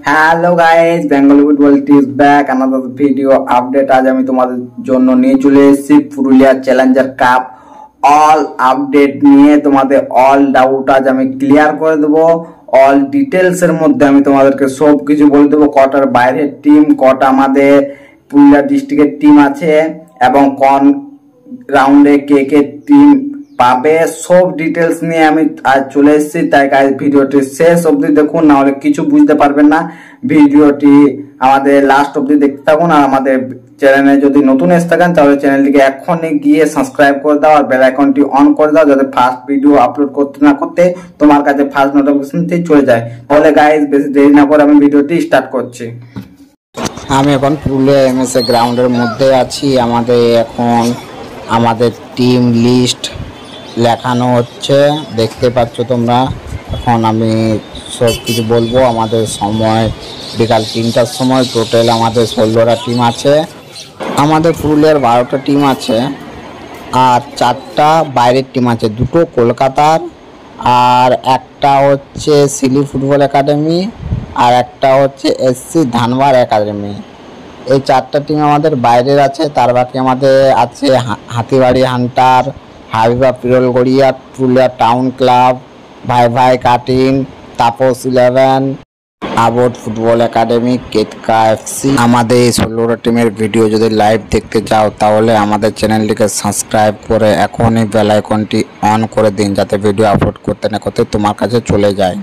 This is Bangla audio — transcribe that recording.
হ্যালো গাইস, বেঙ্গলি ফুটবল টিজ ব্যাক আনাদার ভিডিও আপডেট। আজ আমি তোমাদের জন্য নিয়ে চলে এসেছি Purulia Challenger cup all update নিয়ে। তোমাদের অল ডাউট আজ আমি ক্লিয়ার করে দেবো। অল ডিটেলস এর মধ্যে আমি তোমাদেরকে সব কিছু বলে দেবো। কটার বাইরের টিম, কটা আমাদের পুরুলিয়া ডিস্ট্রিক্টের টিম আছে এবং কোন রাউন্ডে কে কে টিম পাবে, সব ডিটেলস নিয়ে আমি আজ চলে এসেছি। তাই গাইস ভিডিওটি শেষ অবধি দেখুন, না হলে কিছু বুঝতে পারবেন না। ভিডিওটি আমাদের লাস্ট অবধি দেখতে থাকুন। আর আমাদের চ্যানেলে যদি নতুন এসে থাকেন তাহলে চ্যানেলটিকে এখনই গিয়ে সাবস্ক্রাইব করে দাও আর বেল আইকনটি অন করে দাও, যাতে ফার্স্ট ভিডিও আপলোড করতে না করতে তোমার কাছে ফার্স্ট নোটিফিকেশনটি চলে যায়। তাহলে গাইস বেশি দেরি না করে আমি ভিডিওটি স্টার্ট করছি। আমি এখন পুরুলিয়া এমএসএ গ্রাউন্ডের মধ্যে আছি। আমাদের টিম লিস্ট লেখানো হচ্ছে, দেখতে পাচ্ছ তোমরা। এখন আমি সব কিছু বলবো। আমাদের সময় বিকাল 3টার সময়। টোটাল আমাদের 16টা টিম আছে। আমাদের পুরুলিয়ার 12টা টিম আছে আর 4টা বাইরের টিম আছে, 2টো কলকাতার আর একটা হচ্ছে সিলি ফুটবল একাডেমি আর একটা হচ্ছে এসসি ধানবাদ একাডেমি। এই 4টা টিম আমাদের বাইরের আছে। তার বাকি আমাদের আছে Hatibari hunter, Habiba Pirolgoria, Purulia town club, Bhai Bhai cutting, Tapas 11, আবোট ফুটবল একাডেমি, কেতকা এফসি। আমাদের এই 16টা টিমের ভিডিও যদি লাইভ দেখতে চাও তাহলে আমাদের চ্যানেলটিকে সাবস্ক্রাইব করে এখনই বেল আইকনটি অন করে দিন, যাতে ভিডিও আপলোড করতে না করতে তোমার কাছে চলে যায়।